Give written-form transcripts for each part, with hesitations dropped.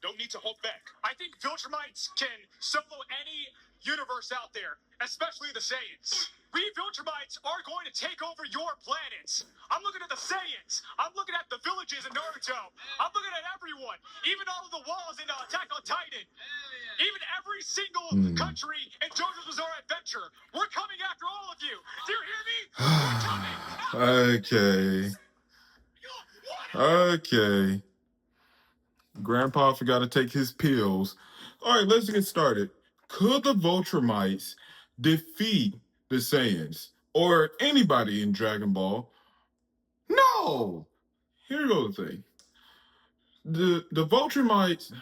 Don't need to hold back. I think Viltrumites can solo any universe out there, especially the Saiyans. We Viltrumites are going to take over your planets. I'm looking at the Saiyans. I'm looking at the villages in Naruto. I'm looking at everyone, even all of the walls in Attack on Titan. Even every single country in JoJo's Bizarre Adventure. We're coming after all of you. Do you hear me? We're coming. Okay. Grandpa forgot to take his pills. All right, let's get started. Could the Viltrumites defeat the Saiyans or anybody in Dragon Ball? No. Here goes the thing. The Viltrumites,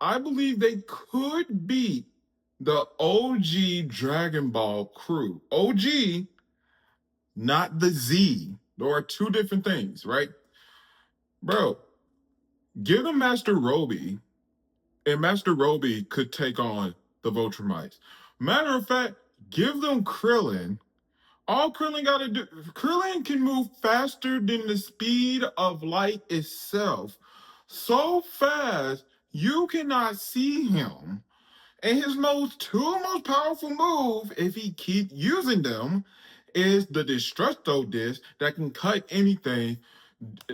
I believe they could beat the OG Dragon Ball crew. OG, not the Z. There are two different things, right? Bro, give them Master Roby, and Master Roby could take on the Viltrumites. Matter of fact, give them Krillin. All Krillin gotta do, Krillin can move faster than the speed of light itself. So fast, you cannot see him. And his two most powerful move, if he keep using them, is the Destructo Disc that can cut anything.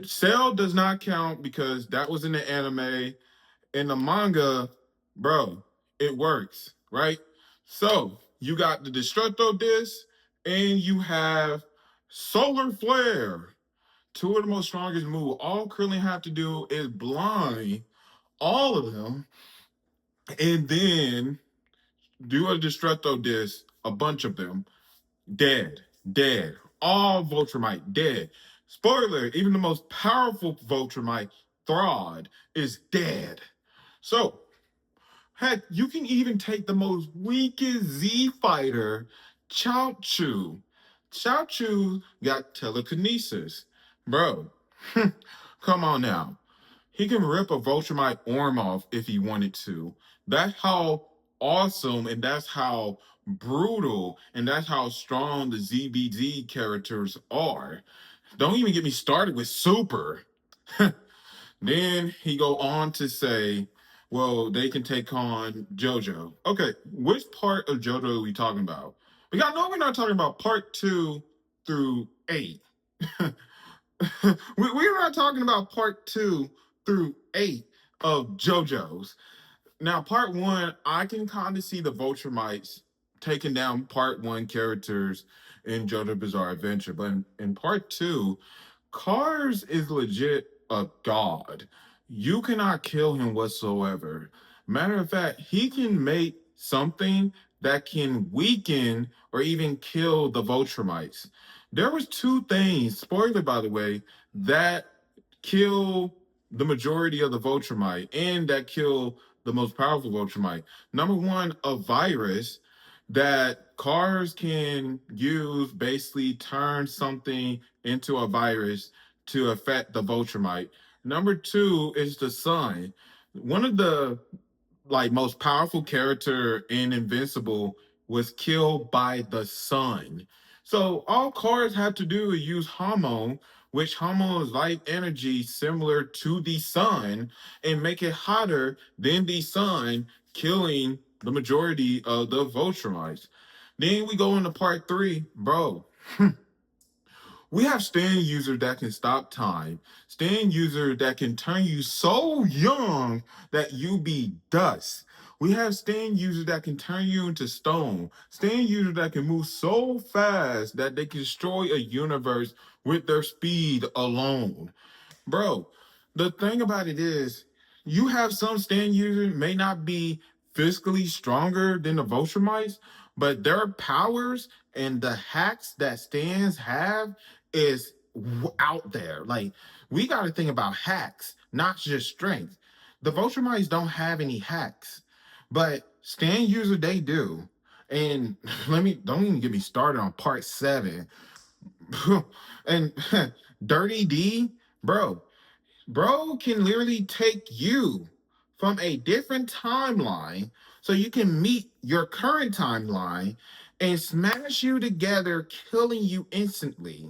Cell does not count because that was in the anime. In the manga, bro, it works, right? So you got the Destructo Disc and you have Solar Flare. Two of the most strongest moves. All Krillin have to do is blind all of them and then do a Destructo Disc, a bunch of them, dead. All Viltrumite, dead. Spoiler, even the most powerful Viltrumite, Throd, is dead. So, heck, you can even take the most weakest Z fighter, Chaozu. Chaozu got telekinesis. Bro, come on now. He can rip a Viltrumite arm off if he wanted to. That's how awesome and that's how brutal and that's how strong the ZBZ characters are. Don't even get me started with Super. Then he go on to say, well, they can take on JoJo. Okay, which part of JoJo are we talking about? Because I know we're not talking about part 2 through 8. We're not talking about part 2 through 8 of JoJo's. Now, part 1, I can kind of see the Viltrumites taking down part 1 characters in JoJo Bizarre Adventure. But in part 2, Cars is legit a god. You cannot kill him whatsoever. Matter of fact, he can make something that can weaken or even kill the Viltrumites. There was 2 things, spoiler by the way, that kill the majority of the Viltrumite and that kill the most powerful Viltrumite. Number 1, a virus that Cars can use, basically turn something into a virus to affect the Viltrumite. Number 2 is the sun. One of the most powerful character in Invincible was killed by the sun. So all Cars have to do is use Homo, which Homo is light energy similar to the sun, and make it hotter than the sun, killing the majority of the Viltrumites. Then we go into part 3, bro. We have stand user that can stop time. Stand user that can turn you so young that you be dust. We have stand user that can turn you into stone. Stand user that can move so fast that they can destroy a universe with their speed alone. Bro, the thing about it is, you have some stand users may not be physically stronger than the Viltrumites, but their powers and the hacks that stands have is out there. Like, we got to think about hacks, not just strength. The Viltrumites don't have any hacks, but stand user they do. And don't even get me started on part 7. And Dirty D, bro can literally take you from a different timeline so you can meet your current timeline and smash you together, killing you instantly.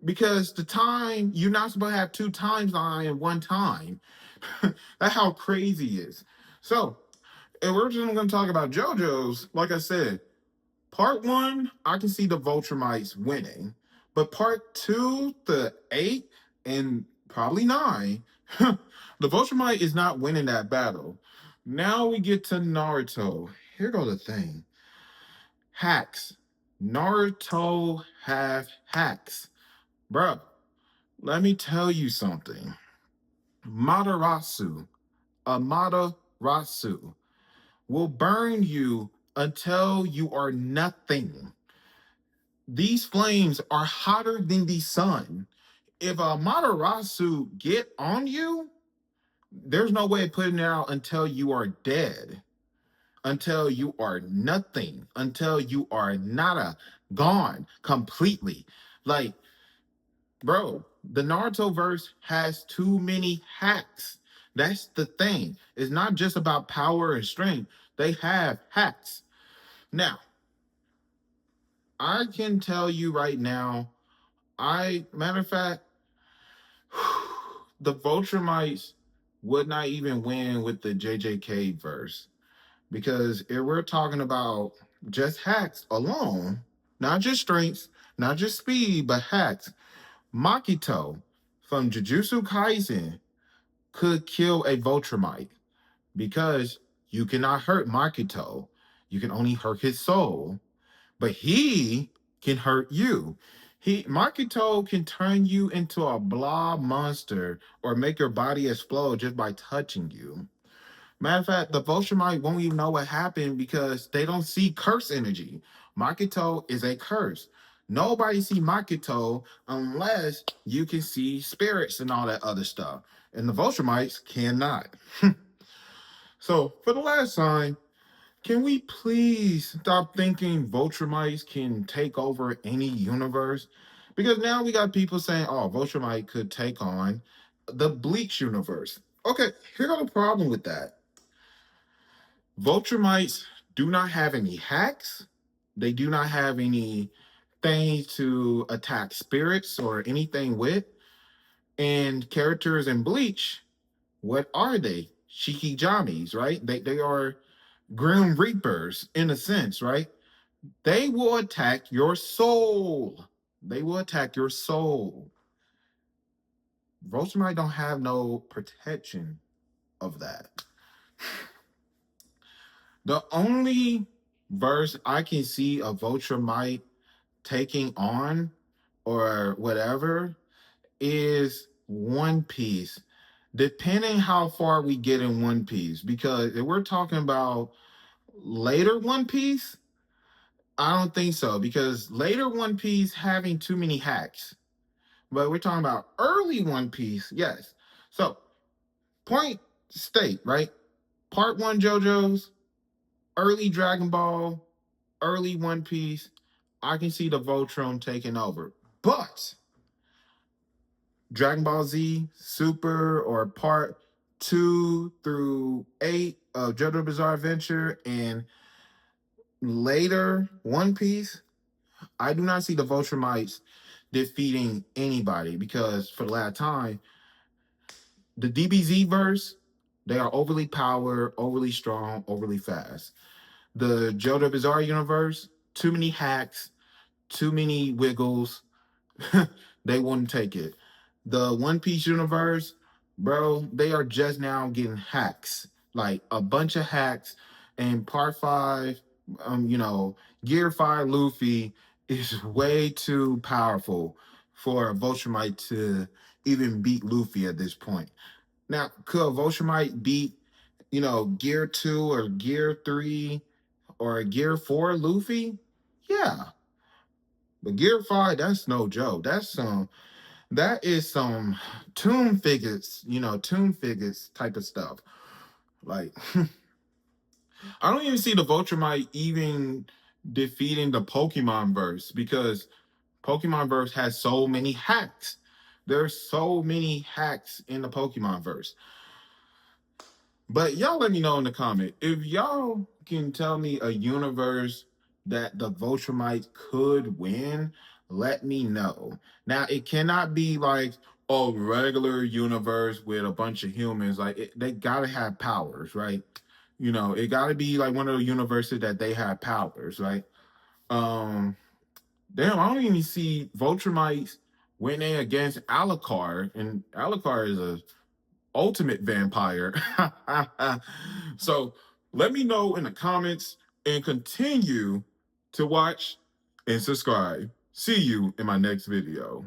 Because the time, you're not supposed to have 2 timelines in one time. That's how crazy it is. So, if we're just going to talk about JoJo's, like I said, part one, I can see the Vultramites winning. But part two, the 8, and probably 9, the Vultramite is not winning that battle. Now we get to Naruto. Here go the thing. Hacks. Naruto have hacks. Bruh, let me tell you something. Amaterasu will burn you until you are nothing. These flames are hotter than the sun. If a Amaterasu get on you, there's no way of putting it out until you are dead, until you are nothing, until you are nada, gone completely. Like, bro, the Naruto verse has too many hacks. That's the thing. It's not just about power and strength. They have hacks. Now, I can tell you right now, matter of fact, the Vultramites would not even win with the JJK verse. Because if we're talking about just hacks alone, not just strengths, not just speed, but hacks, Makito from Jujutsu Kaisen could kill a Voltramite because you cannot hurt Makito. You can only hurt his soul, but he can hurt you. Makito can turn you into a blob monster or make your body explode just by touching you. Matter of fact, the Voltramite won't even know what happened because they don't see curse energy. Makito is a curse. Nobody see Makito unless you can see spirits and all that other stuff. And the Voltramites cannot. So, for the last time, can we please stop thinking Voltramites can take over any universe? Because now we got people saying, oh, Voltramite could take on the Bleach universe. Okay, here's the problem with that. Voltramites do not have any hacks. They do not have any things to attack spirits or anything with. And characters in Bleach, what are they? Shikijamis, right? They are Grim Reapers in a sense, right? They will attack your soul. They will attack your soul. Voltramite don't have no protection of that. The only verse I can see a Voltramite taking on or whatever is One Piece. Depending how far we get in One Piece, because if we're talking about later One Piece, I don't think so, because later One Piece having too many hacks. But we're talking about early One Piece, yes. So, point state, right? Part 1 JoJo's, early Dragon Ball, early One Piece, I can see the Voltron taking over. But Dragon Ball Z Super or Part 2 through 8 of JoJo Bizarre Adventure and later One Piece, I do not see the Voltramites defeating anybody because for the last time, the DBZ verse, they are overly powered, overly strong, overly fast. The JoJo Bizarre universe, too many hacks, too many wiggles. They wouldn't take it. The One Piece universe, bro, they are just now getting hacks, like a bunch of hacks. And Part 5, Gear 5 Luffy is way too powerful for a Viltrumite to even beat Luffy at this point. Now, could a Viltrumite beat, Gear 2 or Gear 3 or Gear 4 Luffy? Yeah. But Gear 5, that's no joke. That is some Tomb Figures, Tomb Figures type of stuff. Like, I don't even see the Viltrumite even defeating the Pokemon verse because Pokemon verse has so many hacks. There's so many hacks in the Pokemon verse. But y'all let me know in the comment if y'all can tell me a universe that the Viltrumite could win. Let me know. Now it cannot be like a regular universe with a bunch of humans, like they gotta have powers, right? You know, it gotta be like one of the universes that they have powers, right? Um, Damn, I don't even see Viltrumites winning against Alucard, and Alucard is a ultimate vampire. So let me know in the comments and continue to watch and subscribe. See you in my next video.